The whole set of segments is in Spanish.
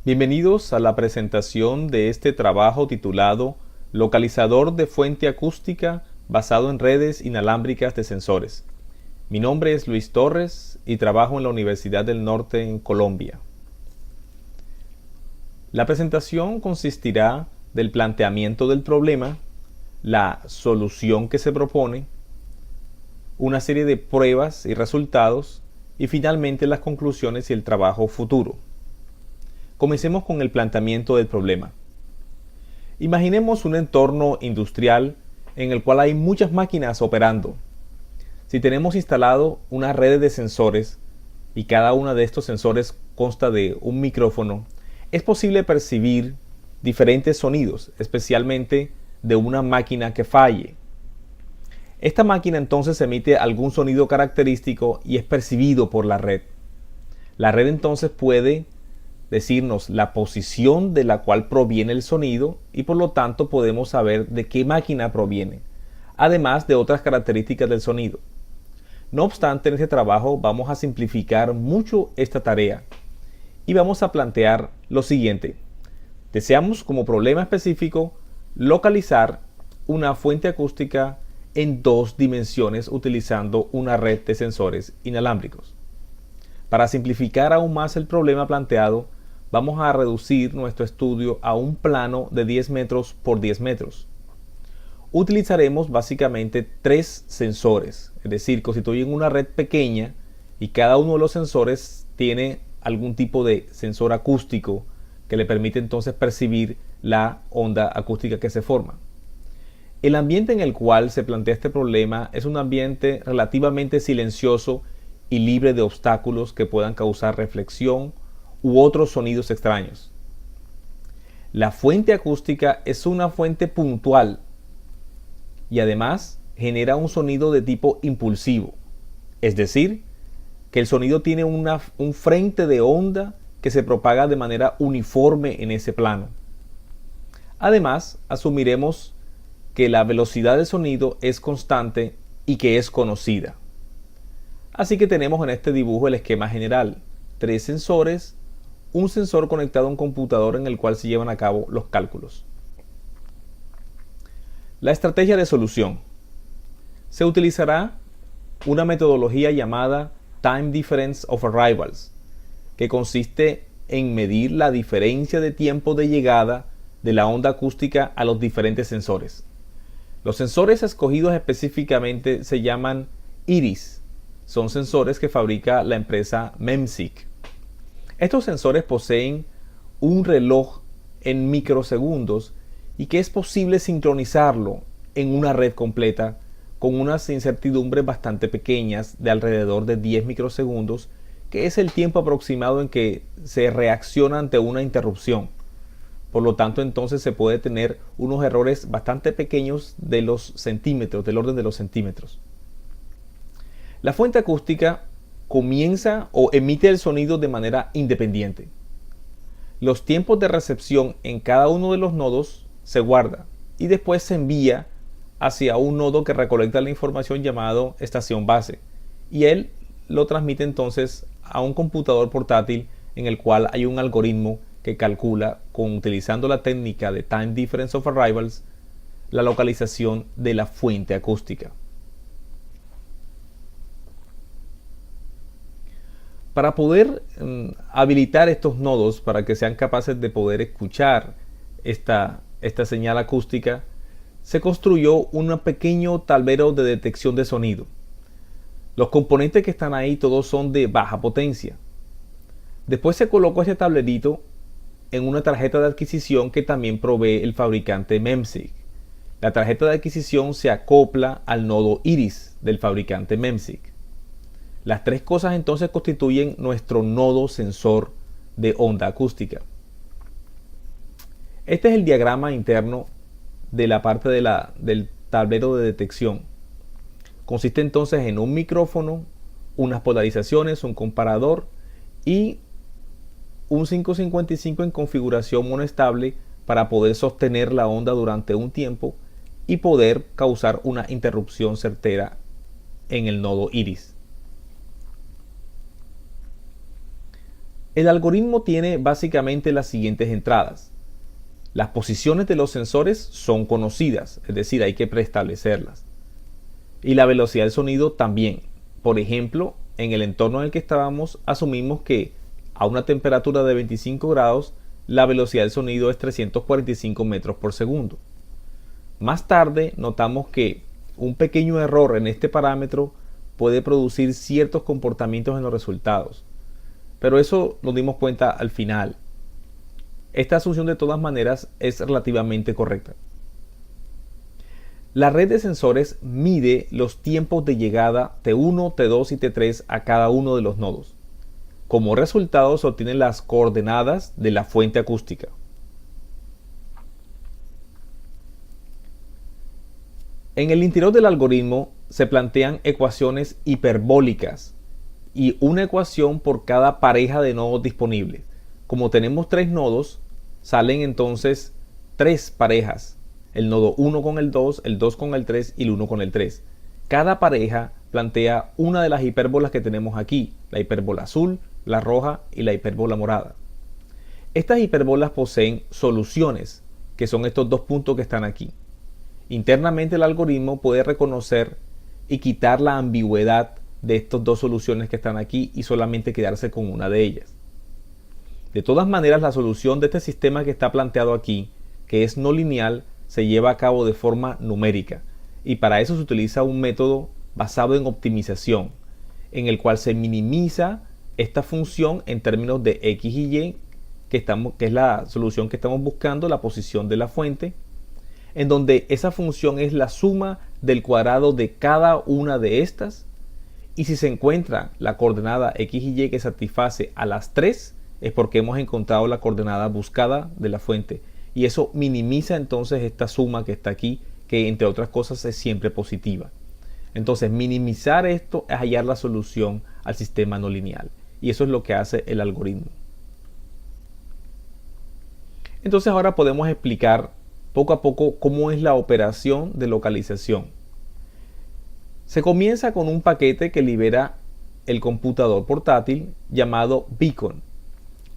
Bienvenidos a la presentación de este trabajo titulado Localizador de fuente acústica basado en redes inalámbricas de sensores. Mi nombre es Luis Torres y trabajo en la Universidad del Norte en Colombia. La presentación consistirá del planteamiento del problema, la solución que se propone, una serie de pruebas y resultados y finalmente las conclusiones y el trabajo futuro. Comencemos con el planteamiento del problema. Imaginemos un entorno industrial en el cual hay muchas máquinas operando. Si tenemos instalado una red de sensores y cada uno de estos sensores consta de un micrófono, es posible percibir diferentes sonidos, especialmente de una máquina que falle. Esta máquina entonces emite algún sonido característico y es percibido por la red. La red entonces puede decirnos la posición de la cual proviene el sonido y por lo tanto podemos saber de qué máquina proviene, además de otras características del sonido. No obstante, en este trabajo vamos a simplificar mucho esta tarea y vamos a plantear lo siguiente. Deseamos como problema específico localizar una fuente acústica en dos dimensiones utilizando una red de sensores inalámbricos. Para simplificar aún más el problema planteado, vamos a reducir nuestro estudio a un plano de 10 metros por 10 metros. Utilizaremos básicamente tres sensores, es decir, constituyen una red pequeña y cada uno de los sensores tiene algún tipo de sensor acústico que le permite entonces percibir la onda acústica que se forma. El ambiente en el cual se plantea este problema es un ambiente relativamente silencioso y libre de obstáculos que puedan causar reflexión u otros sonidos extraños. La fuente acústica es una fuente puntual y además genera un sonido de tipo impulsivo, es decir, que el sonido tiene un frente de onda que se propaga de manera uniforme en ese plano. Además, asumiremos que la velocidad del sonido es constante y que es conocida. Así que tenemos en este dibujo el esquema general: tres sensores, un sensor conectado a un computador en el cual se llevan a cabo los cálculos. La estrategia de solución. Se utilizará una metodología llamada Time Difference of Arrivals, que consiste en medir la diferencia de tiempo de llegada de la onda acústica a los diferentes sensores. Los sensores escogidos específicamente se llaman IRIS. Son sensores que fabrica la empresa MEMSIC. Estos sensores poseen un reloj en microsegundos y que es posible sincronizarlo en una red completa con unas incertidumbres bastante pequeñas de alrededor de 10 microsegundos, que es el tiempo aproximado en que se reacciona ante una interrupción. Por lo tanto, entonces se puede tener unos errores bastante pequeños de los centímetros, del orden de los centímetros. La fuente acústica comienza o emite el sonido de manera independiente. Los tiempos de recepción en cada uno de los nodos se guarda y después se envía hacia un nodo que recolecta la información llamado estación base, y él lo transmite entonces a un computador portátil en el cual hay un algoritmo que calcula, utilizando la técnica de Time Difference of Arrivals, la localización de la fuente acústica. Para poder habilitar estos nodos para que sean capaces de poder escuchar esta señal acústica, se construyó un pequeño tablero de detección de sonido. Los componentes que están ahí todos son de baja potencia. Después se colocó este tablerito en una tarjeta de adquisición que también provee el fabricante MEMSIC. La tarjeta de adquisición se acopla al nodo IRIS del fabricante MEMSIC. Las tres cosas entonces constituyen nuestro nodo sensor de onda acústica. Este es el diagrama interno de la parte del tablero de detección. Consiste entonces en un micrófono, unas polarizaciones, un comparador y un 555 en configuración monoestable para poder sostener la onda durante un tiempo y poder causar una interrupción certera en el nodo iris. El algoritmo tiene básicamente las siguientes entradas. Las posiciones de los sensores son conocidas, es decir, hay que preestablecerlas. Y la velocidad del sonido también. Por ejemplo, en el entorno en el que estábamos, asumimos que a una temperatura de 25 grados, la velocidad del sonido es 345 metros por segundo. Más tarde notamos que un pequeño error en este parámetro puede producir ciertos comportamientos en los resultados. Pero eso nos dimos cuenta al final. Esta asunción de todas maneras es relativamente correcta. La red de sensores mide los tiempos de llegada T1, T2 y T3 a cada uno de los nodos. Como resultado se obtienen las coordenadas de la fuente acústica. En el interior del algoritmo se plantean ecuaciones hiperbólicas y una ecuación por cada pareja de nodos disponibles. Como tenemos 3 nodos, salen entonces 3 parejas. El nodo 1 con el 2, el 2 con el 3 y el 1 con el 3. Cada pareja plantea una de las hipérbolas que tenemos aquí, la hipérbola azul, la roja y la hipérbola morada. Estas hipérbolas poseen soluciones, que son estos dos puntos que están aquí. Internamente el algoritmo puede reconocer y quitar la ambigüedad de estas dos soluciones que están aquí y solamente quedarse con una de ellas. De todas maneras, la solución de este sistema que está planteado aquí, que es no lineal, se lleva a cabo de forma numérica y para eso se utiliza un método basado en optimización, en el cual se minimiza esta función en términos de x y y, que es la solución que estamos buscando, la posición de la fuente, en donde esa función es la suma del cuadrado de cada una de estas, y si se encuentra la coordenada x y y que satisface a las 3, es porque hemos encontrado la coordenada buscada de la fuente, y eso minimiza entonces esta suma que está aquí, que entre otras cosas es siempre positiva. Entonces minimizar esto es hallar la solución al sistema no lineal, y eso es lo que hace el algoritmo. Entonces ahora podemos explicar poco a poco cómo es la operación de localización. Se comienza con un paquete que libera el computador portátil llamado Beacon.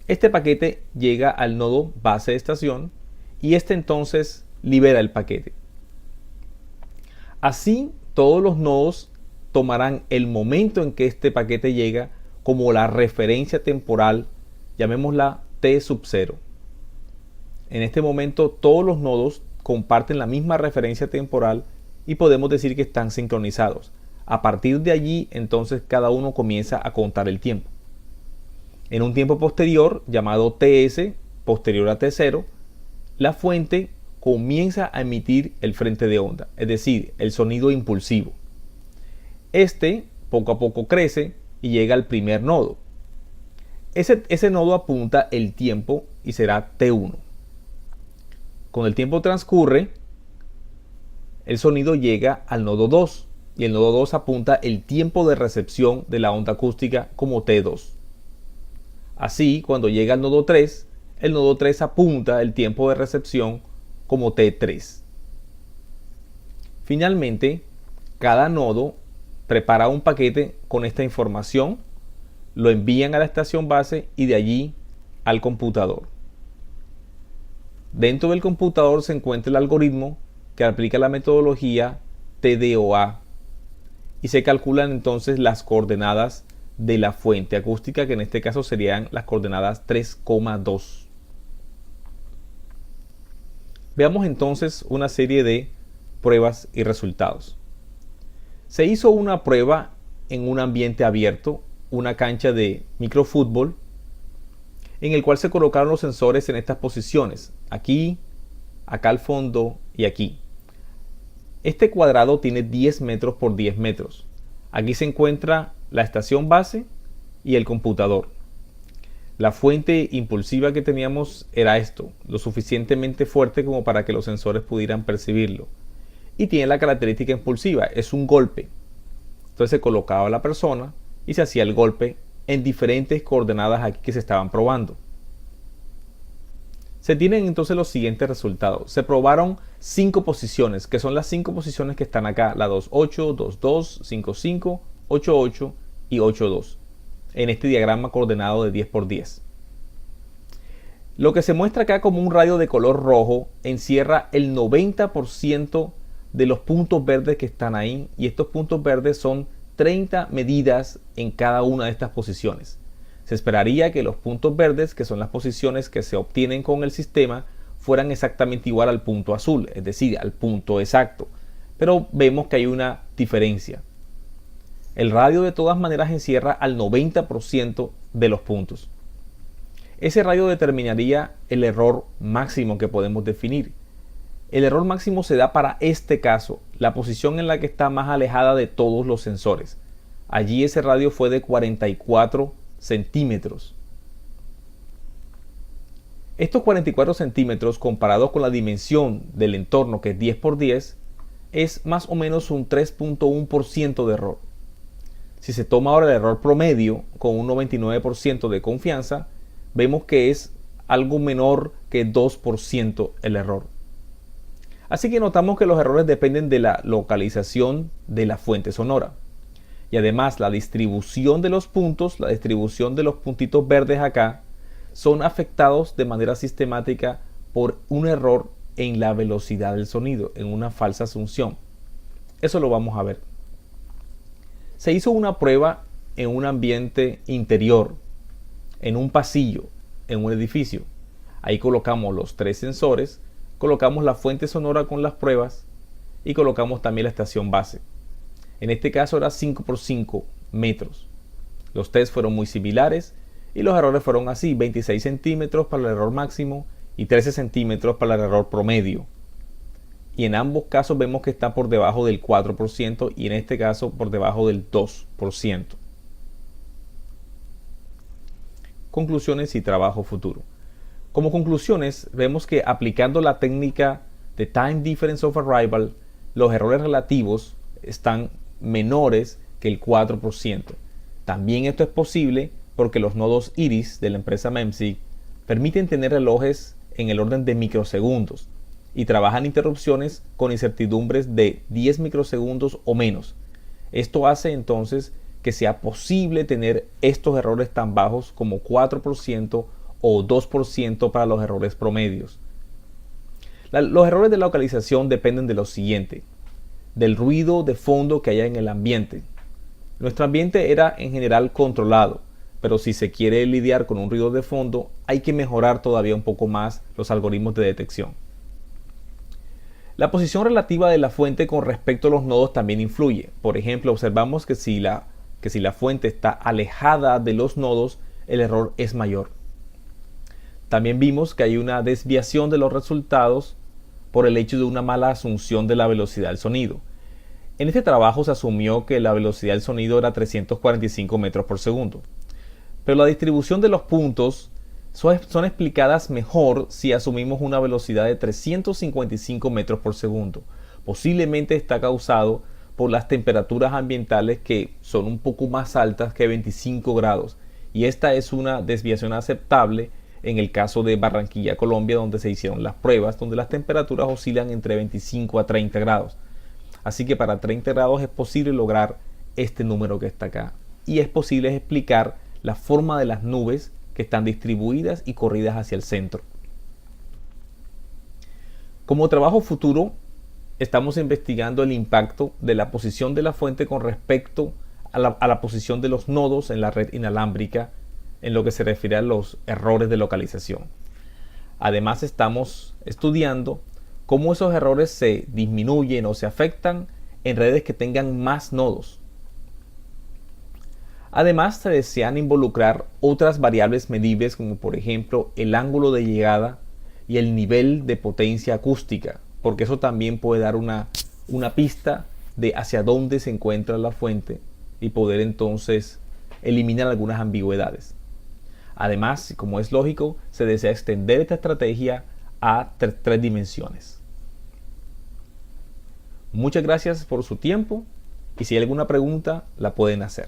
Este paquete llega al nodo base de estación y este entonces libera el paquete. Así todos los nodos tomarán el momento en que este paquete llega como la referencia temporal, llamémosla T sub 0. En este momento todos los nodos comparten la misma referencia temporal y podemos decir que están sincronizados. A partir de allí entonces cada uno comienza a contar el tiempo. En un tiempo posterior, llamado TS, posterior a T0, la fuente comienza a emitir el frente de onda, es decir, el sonido impulsivo. Este poco a poco crece y llega al primer nodo. Ese nodo apunta el tiempo y será T1. Con el tiempo transcurre, el sonido llega al nodo 2 y el nodo 2 apunta el tiempo de recepción de la onda acústica como T2. Así, cuando llega al nodo 3, el nodo 3 apunta el tiempo de recepción como T3. Finalmente, cada nodo prepara un paquete con esta información, lo envían a la estación base y de allí al computador. Dentro del computador se encuentra el algoritmo que aplica la metodología TDOA y se calculan entonces las coordenadas de la fuente acústica, que en este caso serían las coordenadas 3,2. Veamos entonces una serie de pruebas y resultados. Se hizo una prueba en un ambiente abierto, una cancha de microfútbol, en el cual se colocaron los sensores en estas posiciones, aquí, acá al fondo y aquí. Este cuadrado tiene 10 metros por 10 metros. Aquí se encuentra la estación base y el computador. La fuente impulsiva que teníamos era esto, lo suficientemente fuerte como para que los sensores pudieran percibirlo. Y tiene la característica impulsiva, es un golpe. Entonces se colocaba la persona y se hacía el golpe en diferentes coordenadas aquí que se estaban probando. Se tienen entonces los siguientes resultados. Se probaron 5 posiciones, que son las 5 posiciones que están acá, la 2.8, 2.2, 5.5, 8.8 y 8.2, en este diagrama coordenado de 10 por 10. Lo que se muestra acá como un radio de color rojo encierra el 90% de los puntos verdes que están ahí, y estos puntos verdes son 30 medidas en cada una de estas posiciones. Se esperaría que los puntos verdes, que son las posiciones que se obtienen con el sistema, fueran exactamente igual al punto azul, es decir, al punto exacto. Pero vemos que hay una diferencia. El radio de todas maneras encierra al 90% de los puntos. Ese radio determinaría el error máximo que podemos definir. El error máximo se da para este caso, la posición en la que está más alejada de todos los sensores. Allí ese radio fue de 44 centímetros. Estos 44 centímetros comparados con la dimensión del entorno, que es 10 por 10, es más o menos un 3.1% de error. Si se toma ahora el error promedio con un 99% de confianza, vemos que es algo menor que 2% el error. Así que notamos que los errores dependen de la localización de la fuente sonora. Y además la distribución de los puntos, la distribución de los puntitos verdes acá, son afectados de manera sistemática por un error en la velocidad del sonido, en una falsa asunción. Eso lo vamos a ver. Se hizo una prueba en un ambiente interior, en un pasillo, en un edificio. Ahí colocamos los 3 sensores, colocamos la fuente sonora con las pruebas y colocamos también la estación base. En este caso era 5 por 5 metros. Los test fueron muy similares y los errores fueron así: 26 centímetros para el error máximo y 13 centímetros para el error promedio. Y en ambos casos vemos que está por debajo del 4% y en este caso por debajo del 2%. Conclusiones y trabajo futuro. Como conclusiones, vemos que aplicando la técnica de Time Difference of Arrival, los errores relativos están menores que el 4%. También esto es posible porque los nodos Iris de la empresa MEMC permiten tener relojes en el orden de microsegundos y trabajan interrupciones con incertidumbres de 10 microsegundos o menos. Esto hace entonces que sea posible tener estos errores tan bajos como 4% o 2% para los errores promedios. Los errores de localización dependen de lo siguiente: del ruido de fondo que haya en el ambiente. Nuestro ambiente era en general controlado, pero si se quiere lidiar con un ruido de fondo, hay que mejorar todavía un poco más los algoritmos de detección. La posición relativa de la fuente con respecto a los nodos también influye. Por ejemplo, observamos que si la fuente está alejada de los nodos, el error es mayor. También vimos que hay una desviación de los resultados por el hecho de una mala asunción de la velocidad del sonido. En este trabajo se asumió que la velocidad del sonido era 345 metros por segundo. Pero la distribución de los puntos son explicadas mejor si asumimos una velocidad de 355 metros por segundo. Posiblemente está causado por las temperaturas ambientales, que son un poco más altas que 25 grados. Y esta es una desviación aceptable en el caso de Barranquilla, Colombia, donde se hicieron las pruebas, donde las temperaturas oscilan entre 25 a 30 grados. Así que para 30 grados es posible lograr este número que está acá. Y es posible explicar la forma de las nubes que están distribuidas y corridas hacia el centro. Como trabajo futuro, estamos investigando el impacto de la posición de la fuente con respecto a la posición de los nodos en la red inalámbrica en lo que se refiere a los errores de localización. Además, estamos estudiando cómo esos errores se disminuyen o se afectan en redes que tengan más nodos. Además, se desean involucrar otras variables medibles, como por ejemplo el ángulo de llegada y el nivel de potencia acústica, porque eso también puede dar una pista de hacia dónde se encuentra la fuente y poder entonces eliminar algunas ambigüedades. Además, como es lógico, se desea extender esta estrategia a 3 dimensiones. Muchas gracias por su tiempo y si hay alguna pregunta la pueden hacer.